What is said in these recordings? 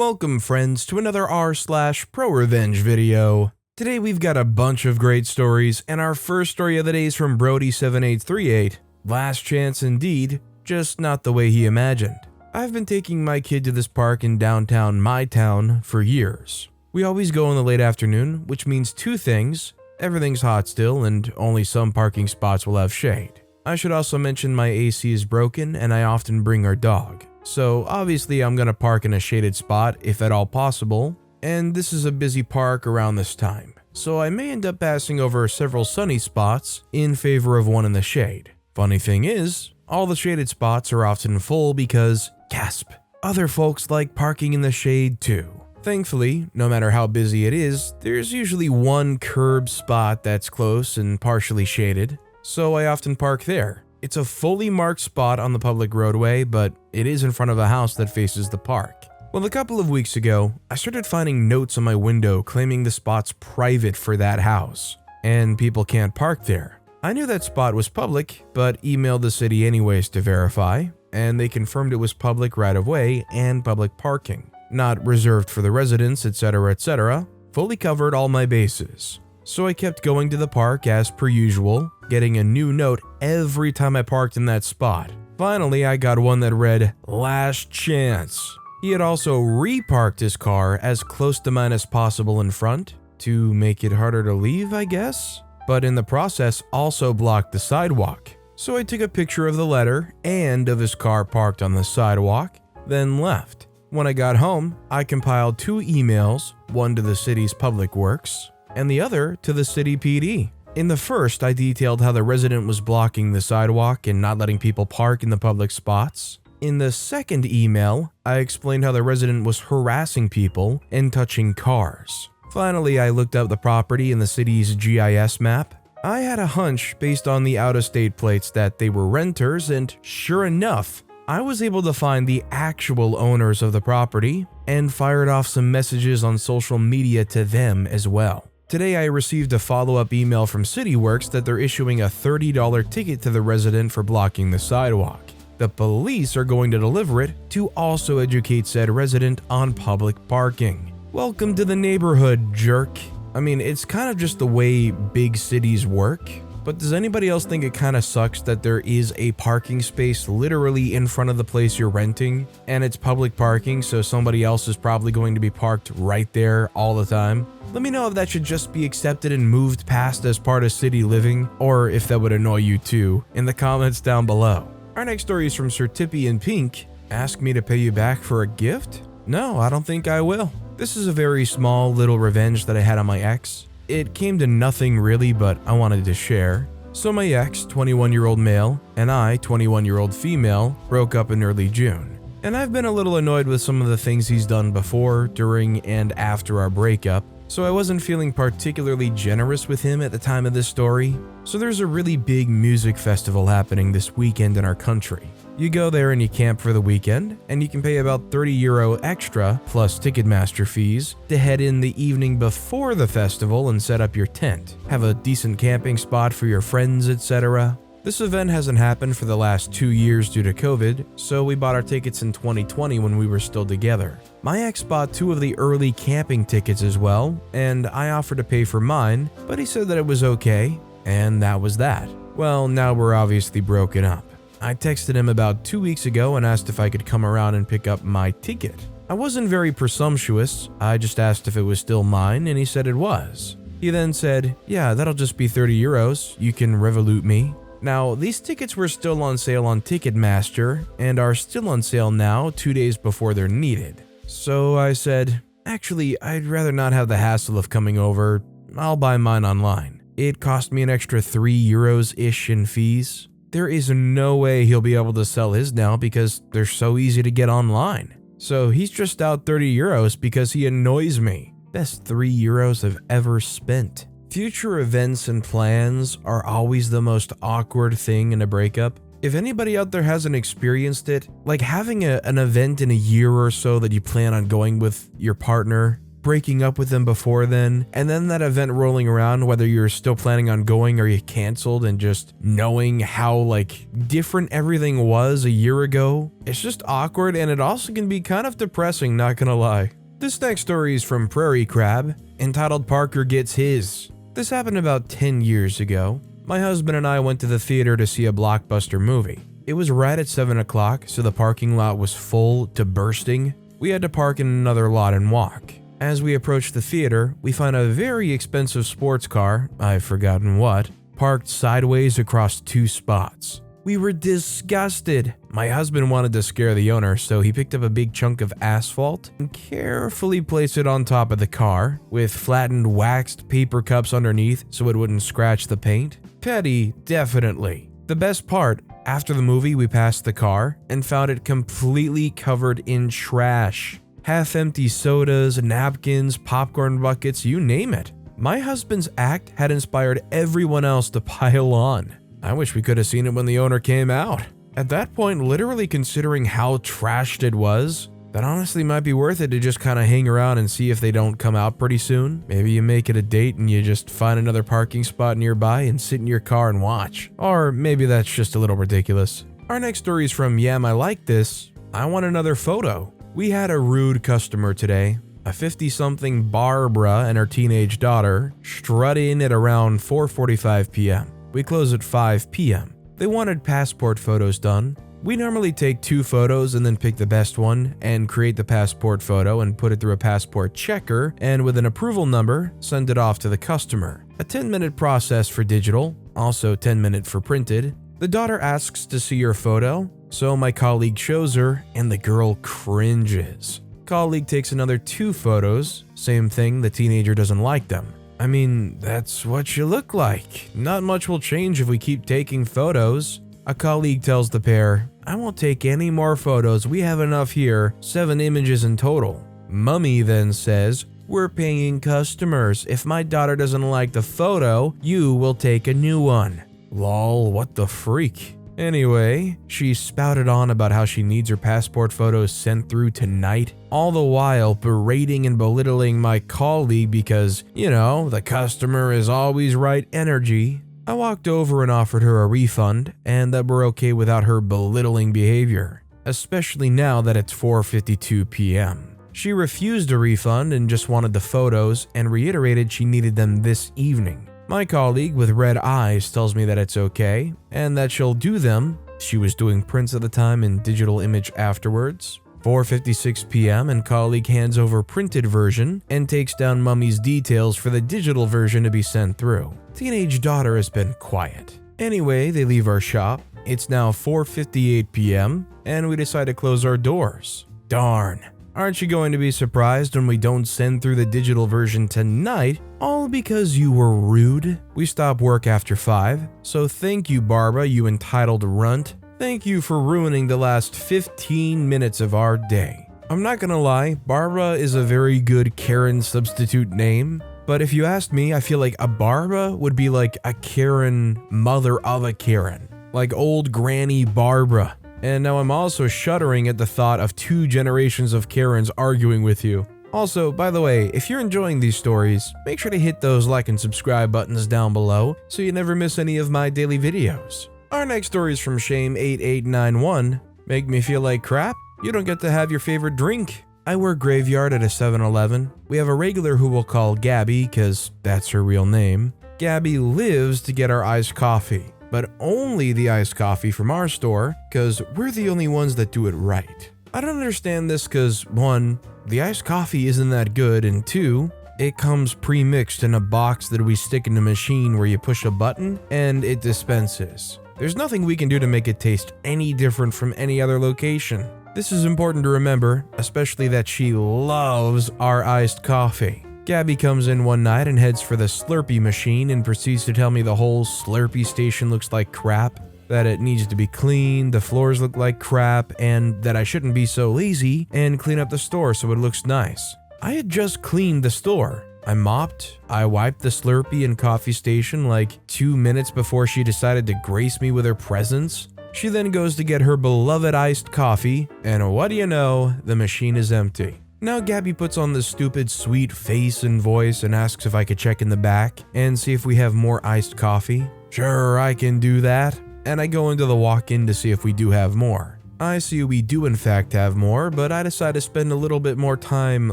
Welcome friends to another r/ProRevenge video. Today we've got a bunch of great stories, and our first story of the day is from Brody7838. Last chance indeed, just not the way he imagined. I've been taking my kid to this park in downtown my town for years. We always go in the late afternoon, which means two things: everything's hot still and only some parking spots will have shade. I should also mention my AC is broken and I often bring our dog. So obviously I'm gonna park in a shaded spot if at all possible, and this is a busy park around this time, so I may end up passing over several sunny spots in favor of one in the shade. Funny thing is, all the shaded spots are often full because, gasp, other folks like parking in the shade too. Thankfully, no matter how busy it is, there's usually one curb spot that's close and partially shaded, so I often park there. It's a fully marked spot on the public roadway, but it is in front of a house that faces the park. Well, a couple of weeks ago, I started finding notes on my window claiming the spot's private for that house, and people can't park there. I knew that spot was public, but emailed the city anyways to verify, and they confirmed it was public right of way and public parking, not reserved for the residents, etc., etc. Fully covered all my bases. So I kept going to the park as per usual, getting a new note every time I parked in that spot. Finally, I got one that read, "Last chance." He had also re-parked his car as close to mine as possible in front, to make it harder to leave, I guess, but in the process also blocked the sidewalk. So I took a picture of the letter and of his car parked on the sidewalk, then left. When I got home, I compiled two emails, one to the city's public works, and the other to the city PD. In the first, I detailed how the resident was blocking the sidewalk and not letting people park in the public spots. In the second email, I explained how the resident was harassing people and touching cars. Finally, I looked up the property in the city's GIS map. I had a hunch based on the out-of-state plates that they were renters, and sure enough, I was able to find the actual owners of the property and fired off some messages on social media to them as well. Today I received a follow-up email from CityWorks that they're issuing a $30 ticket to the resident for blocking the sidewalk. The police are going to deliver it to also educate said resident on public parking. Welcome to the neighborhood, jerk. I mean, it's kind of just the way big cities work, but does anybody else think it kind of sucks that there is a parking space literally in front of the place you're renting, and it's public parking, so somebody else is probably going to be parked right there all the time? Let me know if that should just be accepted and moved past as part of city living, or if that would annoy you too, in the comments down below. Our next story is from Sir Tippy in Pink. Ask me to pay you back for a gift? No, I don't think I will. This is a very small little revenge that I had on my ex. It came to nothing really, but I wanted to share. So my ex, 21-year-old male, and I, 21-year-old female, broke up in early June. And I've been a little annoyed with some of the things he's done before, during, and after our breakup, so I wasn't feeling particularly generous with him at the time of this story. So there's a really big music festival happening this weekend in our country. You go there and you camp for the weekend, and you can pay about €30 extra plus Ticketmaster fees to head in the evening before the festival and set up your tent, have a decent camping spot for your friends, etc. This event hasn't happened for the last 2 years due to COVID, so we bought our tickets in 2020 when we were still together. My ex bought 2 of the early camping tickets as well, and I offered to pay for mine, but he said that it was okay, and that was that. Well, now we're obviously broken up. I texted him about 2 weeks ago and asked if I could come around and pick up my ticket. I wasn't very presumptuous, I just asked if it was still mine, and he said it was. He then said, "Yeah, that'll just be €30, you can Revolut me." Now, these tickets were still on sale on Ticketmaster and are still on sale now 2 days before they're needed. So I said, "Actually, I'd rather not have the hassle of coming over. I'll buy mine online." It cost me an extra €3-ish in fees. There is no way he'll be able to sell his now because they're so easy to get online. So he's just out €30 because he annoys me. Best €3 I've ever spent. Future events and plans are always the most awkward thing in a breakup. If anybody out there hasn't experienced it, like having an event in a year or so that you plan on going with your partner, breaking up with them before then, and then that event rolling around, whether you're still planning on going or you canceled, and just knowing how like different everything was a year ago, it's just awkward, and it also can be kind of depressing, not gonna lie. This next story is from Prairie Crab, entitled Parker Gets His. This happened about 10 years ago. My husband and I went to the theater to see a blockbuster movie. It was right at 7 o'clock, so the parking lot was full to bursting. We had to park in another lot and walk. As we approached the theater, we found a very expensive sports car, I've forgotten what, parked sideways across 2 spots. We were disgusted. My husband wanted to scare the owner, so he picked up a big chunk of asphalt and carefully placed it on top of the car, with flattened waxed paper cups underneath so it wouldn't scratch the paint. Petty, definitely. The best part, after the movie we passed the car and found it completely covered in trash. Half-empty sodas, napkins, popcorn buckets, you name it. My husband's act had inspired everyone else to pile on. I wish we could have seen it when the owner came out. At that point, literally considering how trashed it was, that honestly might be worth it to just kind of hang around and see if they don't come out pretty soon. Maybe you make it a date and you just find another parking spot nearby and sit in your car and watch. Or maybe that's just a little ridiculous. Our next story is from Yam I Like This. I Want Another Photo. We had a rude customer today. A 50-something Barbara and her teenage daughter strut in at around 4:45 p.m. We close at 5 p.m. They wanted passport photos done. We normally take 2 photos and then pick the best one and create the passport photo and put it through a passport checker, and with an approval number, send it off to the customer. A 10-minute process for digital, also 10-minute for printed. The daughter asks to see her photo, so my colleague shows her and the girl cringes. Colleague takes another 2 photos, same thing, the teenager doesn't like them. I mean, that's what you look like. Not much will change if we keep taking photos. A colleague tells the pair, I won't take any more photos, we have enough here, 7 images in total. Mummy then says, we're paying customers. If my daughter doesn't like the photo, you will take a new one. Lol, what the freak? Anyway, she spouted on about how she needs her passport photos sent through tonight, all the while berating and belittling my colleague because, you know, the customer is always right energy. I walked over and offered her a refund, and that we're okay without her belittling behavior, especially now that it's 4:52 p.m. She refused a refund and just wanted the photos and reiterated she needed them this evening. My colleague with red eyes tells me that it's okay and that she'll do them. She was doing prints at the time and digital image afterwards. 4:56 p.m. and colleague hands over printed version and takes down Mummy's details for the digital version to be sent through. Teenage daughter has been quiet. Anyway, they leave our shop. It's now 4:58 p.m. and we decide to close our doors. Darn. Aren't you going to be surprised when we don't send through the digital version tonight, all because you were rude? We stop work after 5, so thank you, Barbara, you entitled runt. Thank you for ruining the last 15 minutes of our day. I'm not gonna lie, Barbara is a very good Karen substitute name, but if you asked me, I feel like a Barbara would be like a Karen mother of a Karen, like old Granny Barbara. And now I'm also shuddering at the thought of 2 generations of Karens arguing with you. Also, by the way, if you're enjoying these stories, make sure to hit those like and subscribe buttons down below so you never miss any of my daily videos. Our next story is from Shame8891. Make me feel like crap? You don't get to have your favorite drink. I work graveyard at a 7-Eleven. We have a regular who we'll call Gabby, cause that's her real name. Gabby lives to get our iced coffee, but only the iced coffee from our store, cause we're the only ones that do it right. I don't understand this cause 1, the iced coffee isn't that good, and 2, it comes pre-mixed in a box that we stick in a machine where you push a button and it dispenses. There's nothing we can do to make it taste any different from any other location. This is important to remember, especially that she loves our iced coffee. Gabby comes in one night and heads for the Slurpee machine and proceeds to tell me the whole Slurpee station looks like crap, that it needs to be cleaned, the floors look like crap, and that I shouldn't be so lazy and clean up the store so it looks nice. I had just cleaned the store. I mopped, I wiped the Slurpee and coffee station like 2 minutes before she decided to grace me with her presence. She then goes to get her beloved iced coffee, and what do you know, the machine is empty. Now Gabby puts on this stupid sweet face and voice and asks if I could check in the back and see if we have more iced coffee. Sure, I can do that. And I go into the walk-in to see if we do have more. I see we do in fact have more, but I decide to spend a little bit more time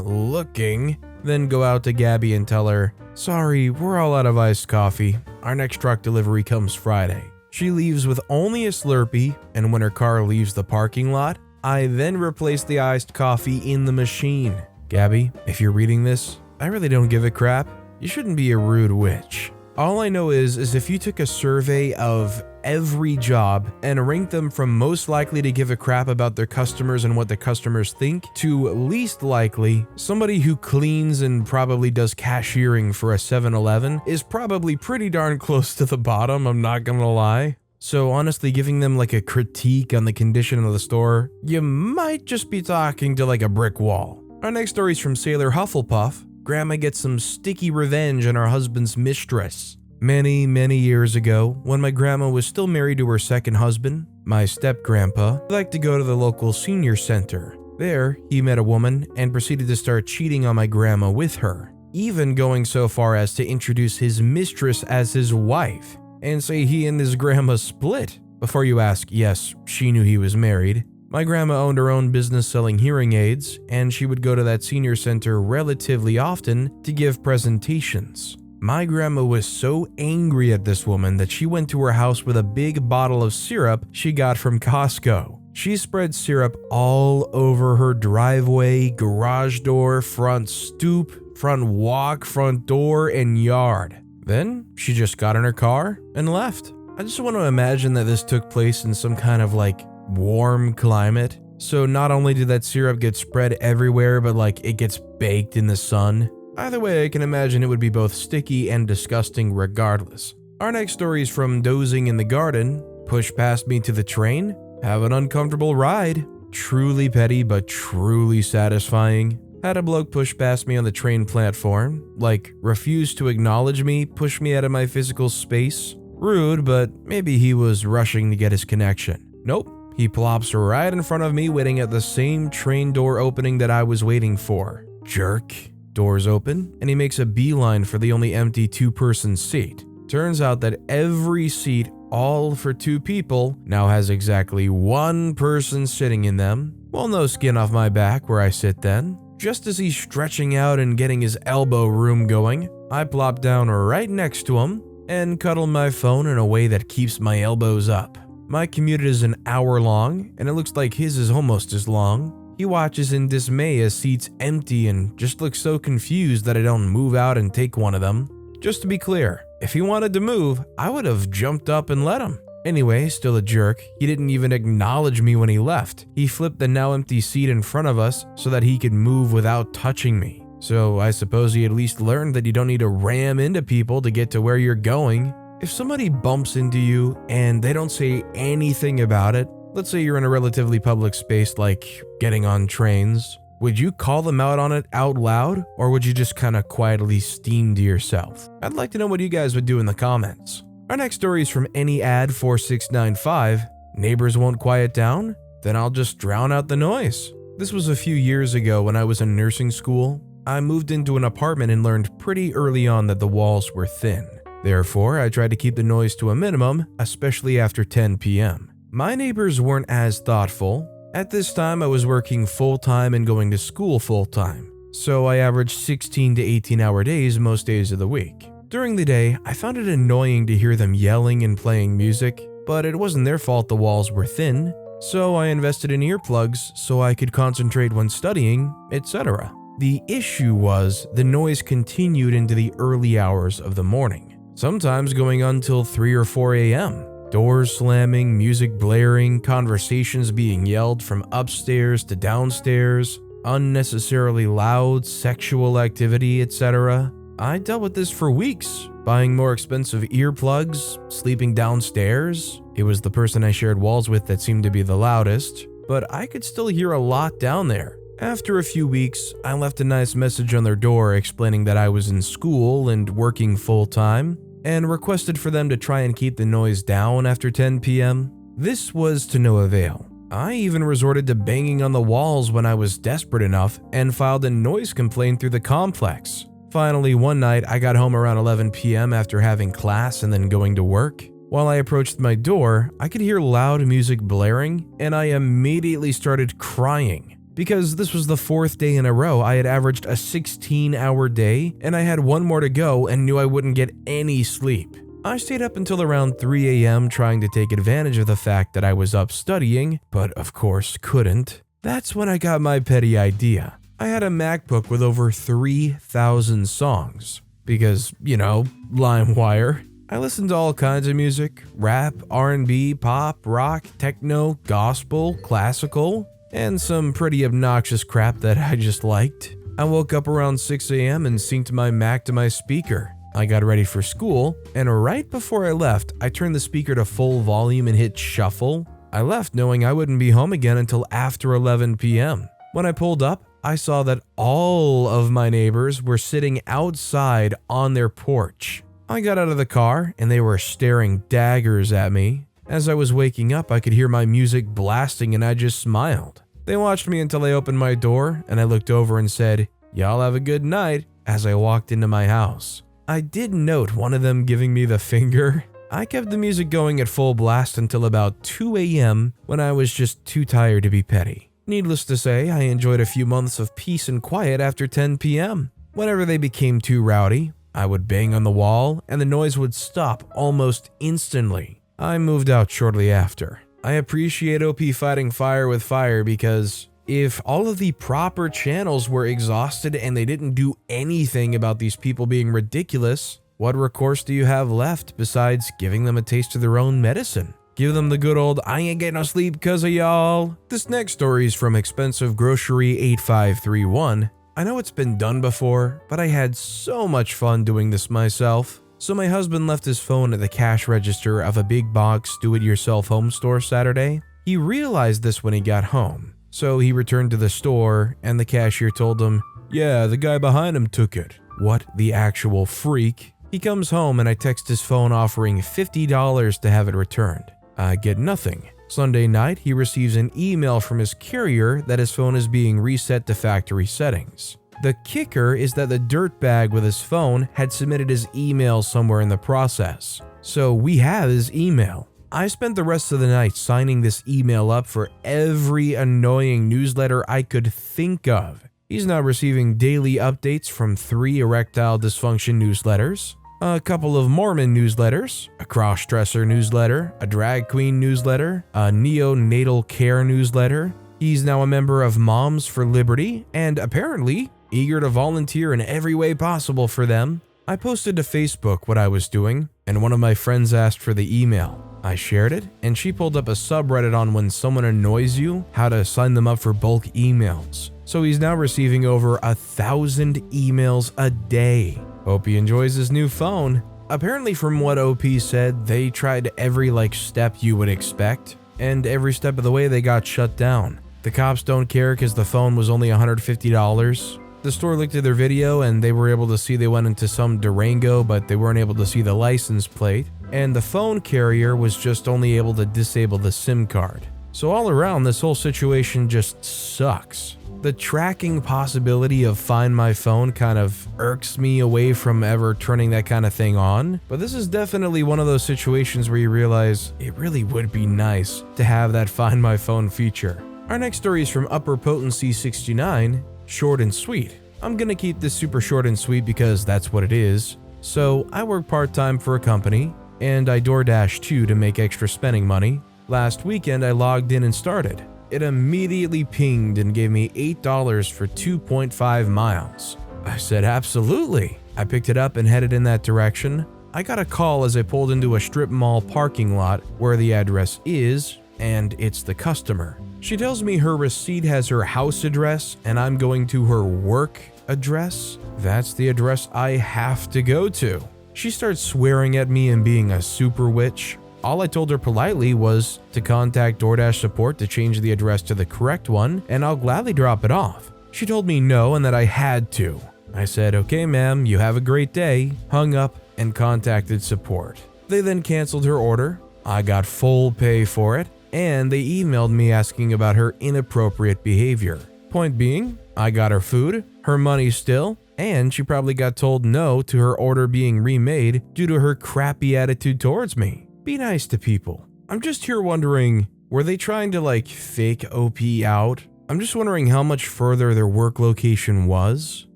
looking, then go out to Gabby and tell her, sorry, we're all out of iced coffee. Our next truck delivery comes Friday. She leaves with only a Slurpee, and when her car leaves the parking lot, I then replace the iced coffee in the machine. Gabby, if you're reading this, I really don't give a crap. You shouldn't be a rude witch. All I know is if you took a survey of every job and ranked them from most likely to give a crap about their customers and what the customers think to least likely, somebody who cleans and probably does cashiering for a 7-Eleven is probably pretty darn close to the bottom, I'm not gonna lie. So honestly, giving them like a critique on the condition of the store, you might just be talking to like a brick wall. Our next story is from Sailor Hufflepuff. Grandma gets some sticky revenge on her husband's mistress. Many years ago, when my grandma was still married to her second husband, my step-grandpa liked to go to the local senior center. There, he met a woman and proceeded to start cheating on my grandma with her, even going so far as to introduce his mistress as his wife, and say he and his grandma split. Before you ask, yes, she knew he was married. My grandma owned her own business selling hearing aids, and she would go to that senior center relatively often to give presentations. My grandma was so angry at this woman that she went to her house with a big bottle of syrup she got from Costco. She spread syrup all over her driveway, garage door, front stoop, front walk, front door, and yard. Then she just got in her car and left. I just want to imagine that this took place in some kind of like warm climate. So not only did that syrup get spread everywhere, but like it gets baked in the sun. Either way, I can imagine it would be both sticky and disgusting regardless. Our next story is from Dozing in the Garden. Push past me to the train. Have an uncomfortable ride. Truly petty, but truly satisfying. Had a bloke push past me on the train platform. Like, refused to acknowledge me, push me out of my physical space. Rude, but maybe he was rushing to get his connection. Nope. He plops right in front of me, waiting at the same train door opening that I was waiting for. Jerk. Doors open, and he makes a beeline for the only empty two-person seat. Turns out that every seat, all for two people, now has exactly one person sitting in them. Well, no skin off my back where I sit then. Just as he's stretching out and getting his elbow room going, I plop down right next to him and cuddle my phone in a way that keeps my elbows up. My commute is an hour long, and it looks like his is almost as long. He watches in dismay as seats empty and just looks so confused that I don't move out and take one of them. Just to be clear, if he wanted to move, I would have jumped up and let him. Anyway, still a jerk, he didn't even acknowledge me when he left. He flipped the now empty seat in front of us so that he could move without touching me. So I suppose he at least learned that you don't need to ram into people to get to where you're going. If somebody bumps into you and they don't say anything about it, let's say you're in a relatively public space like getting on trains, would you call them out on it out loud, or would you just kind of quietly steam to yourself? I'd like to know what you guys would do in the comments. Our next story is from AnyAd4695. Neighbors won't quiet down? Then I'll just drown out the noise. This was a few years ago when I was in nursing school. I moved into an apartment and learned pretty early on that the walls were thin. Therefore, I tried to keep the noise to a minimum, especially after 10 p.m. My neighbors weren't as thoughtful. At this time, I was working full-time and going to school full-time, so I averaged 16 to 18-hour days most days of the week. During the day, I found it annoying to hear them yelling and playing music, but it wasn't their fault the walls were thin, so I invested in earplugs so I could concentrate when studying, etc. The issue was the noise continued into the early hours of the morning, sometimes going on till 3 or 4 a.m. Doors slamming, music blaring, conversations being yelled from upstairs to downstairs, unnecessarily loud sexual activity, etc. I dealt with this for weeks, buying more expensive earplugs, sleeping downstairs. It was the person I shared walls with that seemed to be the loudest, but I could still hear a lot down there. After a few weeks, I left a nice message on their door explaining that I was in school and working full-time, and requested for them to try and keep the noise down after 10 p.m. This was to no avail. I even resorted to banging on the walls when I was desperate enough and filed a noise complaint through the complex. Finally, one night I got home around 11 p.m. after having class and then going to work. While I approached my door, I could hear loud music blaring, and I immediately started crying. Because this was the 4th day in a row I had averaged a 16-hour day, and I had one more to go and knew I wouldn't get any sleep. I stayed up until around 3 a.m. trying to take advantage of the fact that I was up studying, but of course couldn't. That's when I got my petty idea. I had a MacBook with over 3,000 songs. Because, LimeWire. I listened to all kinds of music: rap, R&B, pop, rock, techno, gospel, classical, and some pretty obnoxious crap that I just liked. I woke up around 6 a.m. and synced my Mac to my speaker. I got ready for school, and right before I left, I turned the speaker to full volume and hit shuffle. I left knowing I wouldn't be home again until after 11 p.m. When I pulled up, I saw that all of my neighbors were sitting outside on their porch. I got out of the car, and they were staring daggers at me. As I was waking up, I could hear my music blasting, and I just smiled. They watched me until I opened my door, and I looked over and said, "Y'all have a good night," as I walked into my house. I did note one of them giving me the finger. I kept the music going at full blast until about 2 a.m. when I was just too tired to be petty. Needless to say, I enjoyed a few months of peace and quiet after 10 p.m. Whenever they became too rowdy, I would bang on the wall and the noise would stop almost instantly. I moved out shortly after. I appreciate OP fighting fire with fire because if all of the proper channels were exhausted and they didn't do anything about these people being ridiculous, what recourse do you have left besides giving them a taste of their own medicine? Give them the good old "I ain't getting no sleep 'cause of y'all." This next story is from Expensive Grocery 8531. I know it's been done before, but I had so much fun doing this myself. So my husband left his phone at the cash register of a big box do-it-yourself home store Saturday. He realized this when he got home. So he returned to the store and the cashier told him, "Yeah, the guy behind him took it." What the actual freak? He comes home and I text his phone offering $50 to have it returned. I get nothing. Sunday night, he receives an email from his carrier that his phone is being reset to factory settings. The kicker is that the dirtbag with his phone had submitted his email somewhere in the process. So we have his email. I spent the rest of the night signing this email up for every annoying newsletter I could think of. He's now receiving daily updates from 3 erectile dysfunction newsletters, a couple of Mormon newsletters, a cross-dresser newsletter, a drag queen newsletter, a neonatal care newsletter. He's now a member of Moms for Liberty and apparently eager to volunteer in every way possible for them. I posted to Facebook what I was doing, and one of my friends asked for the email. I shared it, and she pulled up a subreddit on when someone annoys you, how to sign them up for bulk emails. So he's now receiving over 1,000 emails a day. Hope he enjoys his new phone. Apparently from what OP said, they tried every step you would expect, and every step of the way they got shut down. The cops don't care because the phone was only $150. The store looked at their video and they were able to see they went into some Durango, but they weren't able to see the license plate. And the phone carrier was just only able to disable the SIM card. So all around, this whole situation just sucks. The tracking possibility of Find My Phone kind of irks me away from ever turning that kind of thing on. But this is definitely one of those situations where you realize it really would be nice to have that Find My Phone feature. Our next story is from Upper Potency 69. Short and sweet. I'm gonna keep this super short and sweet because that's what it is. So I work part-time for a company and I DoorDash too to make extra spending money. Last weekend I logged in and started. It immediately pinged and gave me $8 for 2.5 miles. I said absolutely. I picked it up and headed in that direction. I got a call as I pulled into a strip mall parking lot where the address is, and it's the customer. She tells me her receipt has her house address and I'm going to her work address. That's the address I have to go to. She starts swearing at me and being a super witch. All I told her politely was to contact DoorDash support to change the address to the correct one and I'll gladly drop it off. She told me no and that I had to. I said, "Okay ma'am, you have a great day," hung up and contacted support. They then canceled her order. I got full pay for it. and they emailed me asking about her inappropriate behavior. Point being, I got her food, her money still, and she probably got told no to her order being remade due to her crappy attitude towards me. Be nice to people. I'm just here wondering, were they trying to fake OP out? I'm just wondering how much further their work location was,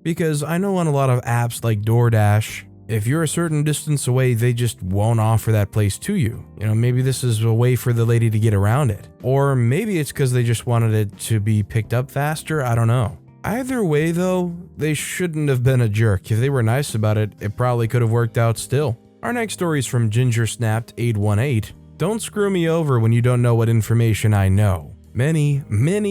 because I know on a lot of apps like DoorDash, if you're a certain distance away, they just won't offer that place to you. Maybe this is a way for the lady to get around it. Or maybe it's because they just wanted it to be picked up faster, I don't know. Either way though, they shouldn't have been a jerk. If they were nice about it, it probably could have worked out still. Our next story is from GingerSnapped818. Don't screw me over when you don't know what information I know. Many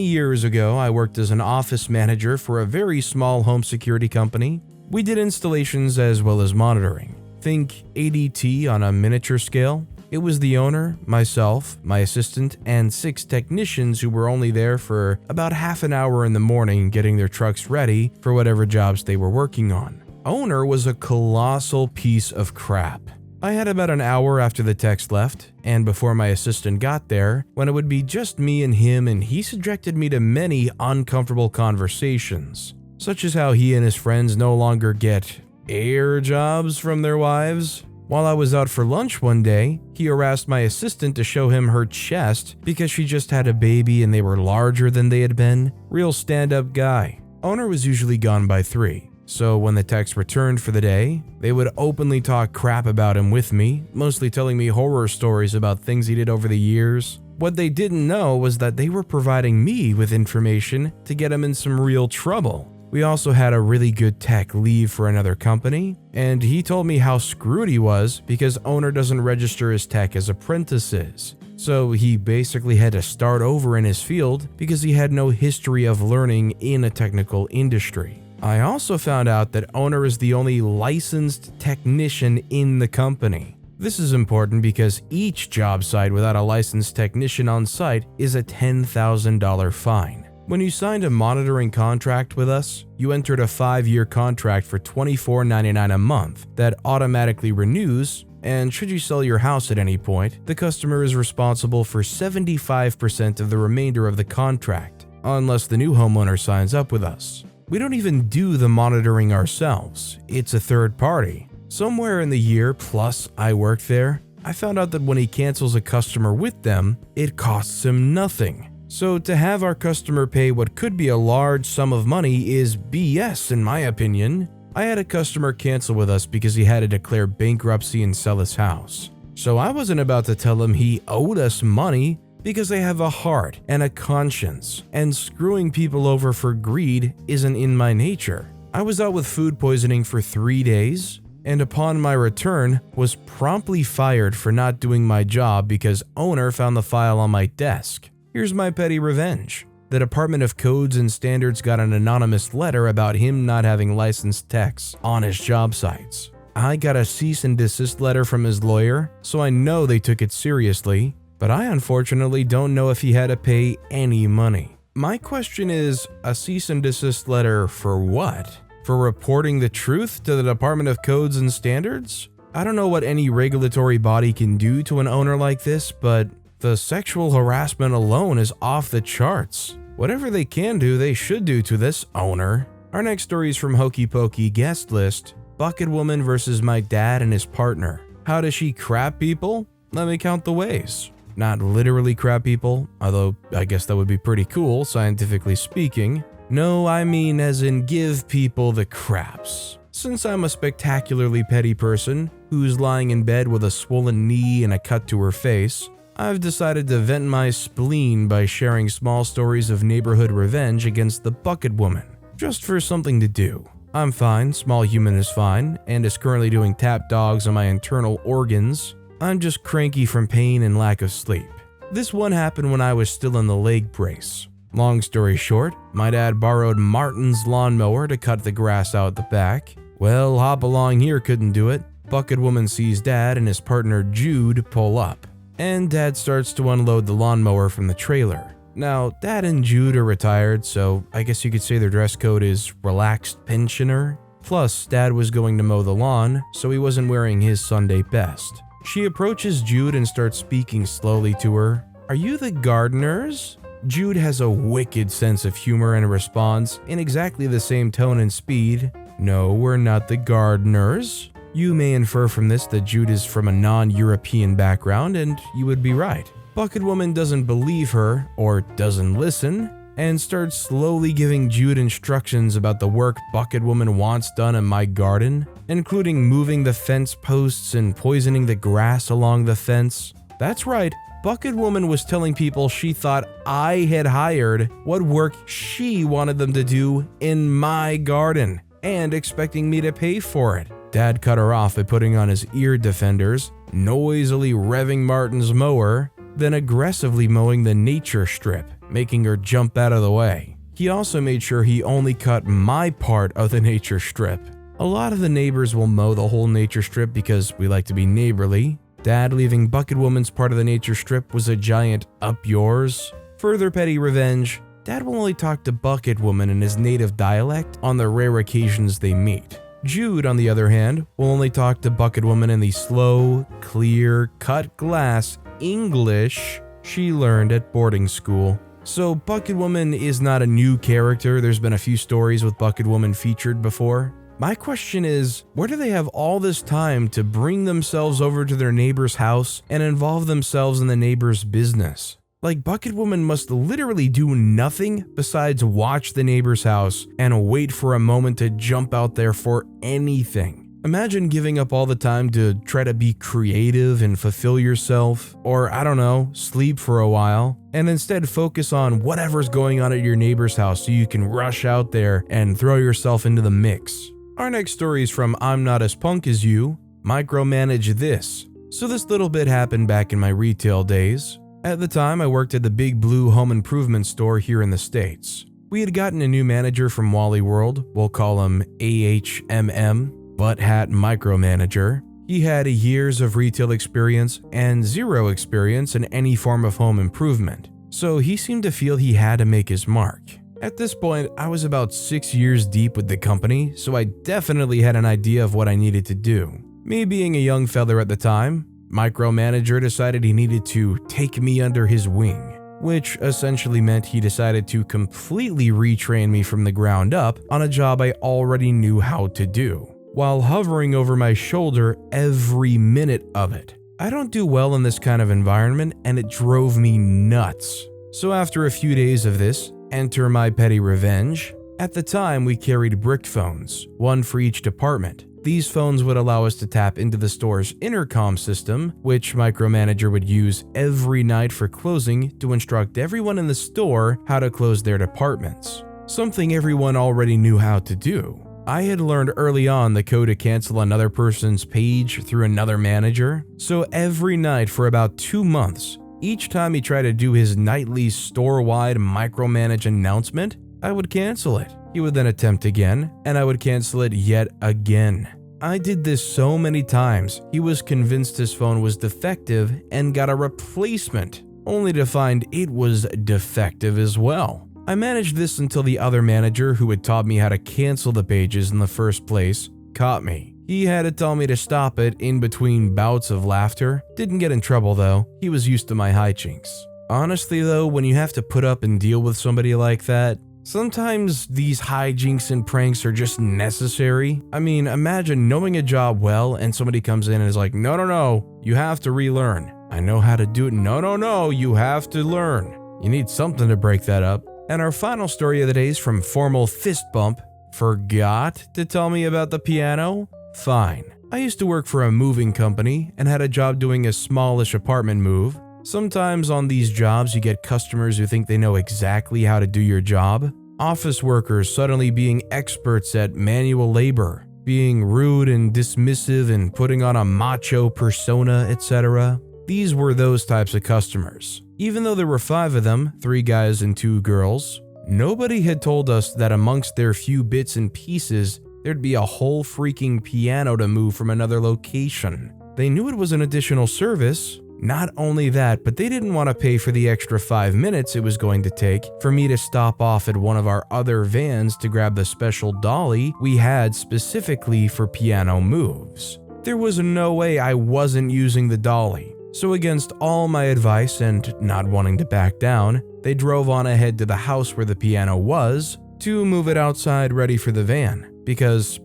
years ago, I worked as an office manager for a very small home security company. We did installations as well as monitoring. Think ADT on a miniature scale. It was the owner, myself, my assistant, and 6 technicians who were only there for about half an hour in the morning getting their trucks ready for whatever jobs they were working on. Owner was a colossal piece of crap. I had about an hour after the techs left, and before my assistant got there, when it would be just me and him, and he subjected me to many uncomfortable conversations, such as how he and his friends no longer get air jobs from their wives. While I was out for lunch one day, he harassed my assistant to show him her chest because she just had a baby and they were larger than they had been. Real stand-up guy. Owner was usually gone by 3. So when the techs returned for the day, they would openly talk crap about him with me, mostly telling me horror stories about things he did over the years. What they didn't know was that they were providing me with information to get him in some real trouble. We also had a really good tech leave for another company, and he told me how screwed he was because owner doesn't register his tech as apprentices. So he basically had to start over in his field because he had no history of learning in a technical industry. I also found out that owner is the only licensed technician in the company. This is important because each job site without a licensed technician on site is a $10,000 fine. When you signed a monitoring contract with us, you entered a 5-year contract for $24.99 a month that automatically renews, and should you sell your house at any point, the customer is responsible for 75% of the remainder of the contract, unless the new homeowner signs up with us. We don't even do the monitoring ourselves, it's a third party. Somewhere in the year plus I worked there, I found out that when he cancels a customer with them, it costs him nothing. So to have our customer pay what could be a large sum of money is BS in my opinion. I had a customer cancel with us because he had to declare bankruptcy and sell his house. So I wasn't about to tell him he owed us money because they have a heart and a conscience, and screwing people over for greed isn't in my nature. I was out with food poisoning for 3 days, and upon my return was promptly fired for not doing my job because owner found the file on my desk. Here's my petty revenge. The Department of Codes and Standards got an anonymous letter about him not having licensed techs on his job sites. I got a cease and desist letter from his lawyer, so I know they took it seriously, but I unfortunately don't know if he had to pay any money. My question is, a cease and desist letter for what? For reporting the truth to the Department of Codes and Standards? I don't know what any regulatory body can do to an owner like this, but the sexual harassment alone is off the charts. Whatever they can do, they should do to this owner. Our next story is from Hokey Pokey Guest List, Bucket Woman versus my dad and his partner. How does she crap people? Let me count the ways. Not literally crap people, although I guess that would be pretty cool, scientifically speaking. No, I mean as in give people the craps. Since I'm a spectacularly petty person who's lying in bed with a swollen knee and a cut to her face, I've decided to vent my spleen by sharing small stories of neighborhood revenge against the Bucket Woman, just for something to do. I'm fine, small human is fine, and is currently doing tap dogs on my internal organs. I'm just cranky from pain and lack of sleep. This one happened when I was still in the leg brace. Long story short, my dad borrowed Martin's lawnmower to cut the grass out the back. Well, Hop Along Here couldn't do it. Bucket Woman sees Dad and his partner Jude pull up, and Dad starts to unload the lawnmower from the trailer. Now, Dad and Jude are retired, so I guess you could say their dress code is relaxed pensioner. Plus, Dad was going to mow the lawn, so he wasn't wearing his Sunday best. She approaches Jude and starts speaking slowly to her. "Are you the gardeners?" Jude has a wicked sense of humor and responds in exactly the same tone and speed, "No, we're not the gardeners." You may infer from this that Jude is from a non-European background, and you would be right. Bucket Woman doesn't believe her, or doesn't listen, and starts slowly giving Jude instructions about the work Bucket Woman wants done in my garden, including moving the fence posts and poisoning the grass along the fence. That's right, Bucket Woman was telling people she thought I had hired what work she wanted them to do in my garden, and expecting me to pay for it. Dad cut her off by putting on his ear defenders, noisily revving Martin's mower, then aggressively mowing the nature strip, making her jump out of the way. He also made sure he only cut my part of the nature strip. A lot of the neighbors will mow the whole nature strip because we like to be neighborly. Dad leaving Bucket Woman's part of the nature strip was a giant up yours. Further petty revenge, Dad will only talk to Bucket Woman in his native dialect on the rare occasions they meet. Jude, on the other hand, will only talk to Bucket Woman in the slow, clear, cut glass English she learned at boarding school. So Bucket Woman is not a new character. There's been a few stories with Bucket Woman featured before. My question is, where do they have all this time to bring themselves over to their neighbor's house and involve themselves in the neighbor's business? Like, Bucket Woman must literally do nothing besides watch the neighbor's house and wait for a moment to jump out there for anything. Imagine giving up all the time to try to be creative and fulfill yourself, or I don't know, sleep for a while, and instead focus on whatever's going on at your neighbor's house so you can rush out there and throw yourself into the mix. Our next story is from I'm Not As Punk As You, Micromanage This. So this little bit happened back in my retail days. At the time, I worked at the Big Blue home improvement store here in the States. We had gotten a new manager from Wally World, we'll call him AHMM, Butt Hat Micromanager. He had years of retail experience and zero experience in any form of home improvement, so he seemed to feel he had to make his mark. At this point, I was about 6 years deep with the company, so I definitely had an idea of what I needed to do. Me being a young fella at the time, Micromanager decided he needed to take me under his wing, which essentially meant he decided to completely retrain me from the ground up on a job I already knew how to do, while hovering over my shoulder every minute of it. I don't do well in this kind of environment, and it drove me nuts. So after a few days of this, enter my petty revenge. At the time, we carried brick phones, one for each department. These phones would allow us to tap into the store's intercom system, which Micromanager would use every night for closing to instruct everyone in the store how to close their departments. Something everyone already knew how to do. I had learned early on the code to cancel another person's page through another manager, so every night for about 2 months, each time he tried to do his nightly store-wide Micromanage announcement, I would cancel it. He would then attempt again, and I would cancel it yet again. I did this so many times, he was convinced his phone was defective and got a replacement, only to find it was defective as well. I managed this until the other manager who had taught me how to cancel the pages in the first place caught me. He had to tell me to stop it in between bouts of laughter. Didn't get in trouble though, he was used to my hijinks. Honestly though, when you have to put up and deal with somebody like that, sometimes these hijinks and pranks are just necessary. I mean, imagine knowing a job well and somebody comes in and is like, no, you have to relearn. I know how to do it. No, you have to learn. You need something to break that up. And our final story of the day is from Formal Fist Bump. Forgot to tell me about the piano? Fine. I used to work for a moving company and had a job doing a smallish apartment move. Sometimes on these jobs you get customers who think they know exactly how to do your job. Office workers suddenly being experts at manual labor, being rude and dismissive and putting on a macho persona, etc. These were those types of customers. Even though there were 5 of them, 3 guys and 2 girls, nobody had told us that amongst their few bits and pieces, there'd be a whole freaking piano to move from another location. They knew it was an additional service. Not only that, but they didn't want to pay for the extra 5 minutes it was going to take for me to stop off at one of our other vans to grab the special dolly we had specifically for piano moves. There was no way I wasn't using the dolly. So against all my advice and not wanting to back down, they drove on ahead to the house where the piano was to move it outside ready for the van, because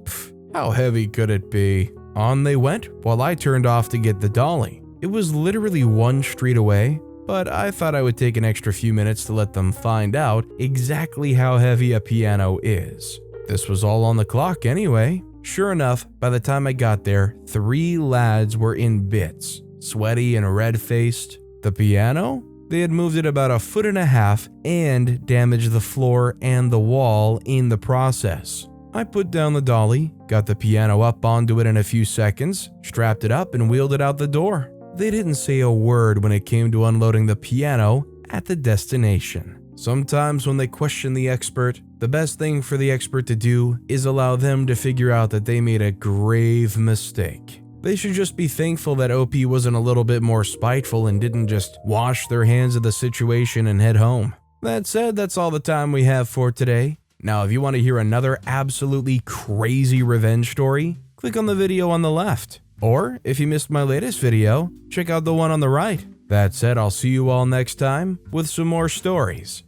how heavy could it be? On they went while I turned off to get the dolly. It was literally one street away, but I thought I would take an extra few minutes to let them find out exactly how heavy a piano is. This was all on the clock anyway. Sure enough, by the time I got there, 3 lads were in bits, sweaty and red-faced. The piano? They had moved it about 1.5 feet and damaged the floor and the wall in the process. I put down the dolly, got the piano up onto it in a few seconds, strapped it up and wheeled it out the door. They didn't say a word when it came to unloading the piano at the destination. Sometimes when they question the expert, the best thing for the expert to do is allow them to figure out that they made a grave mistake. They should just be thankful that OP wasn't a little bit more spiteful and didn't just wash their hands of the situation and head home. That said, that's all the time we have for today. Now, if you want to hear another absolutely crazy revenge story, click on the video on the left. Or, if you missed my latest video, check out the one on the right. That said, I'll see you all next time with some more stories.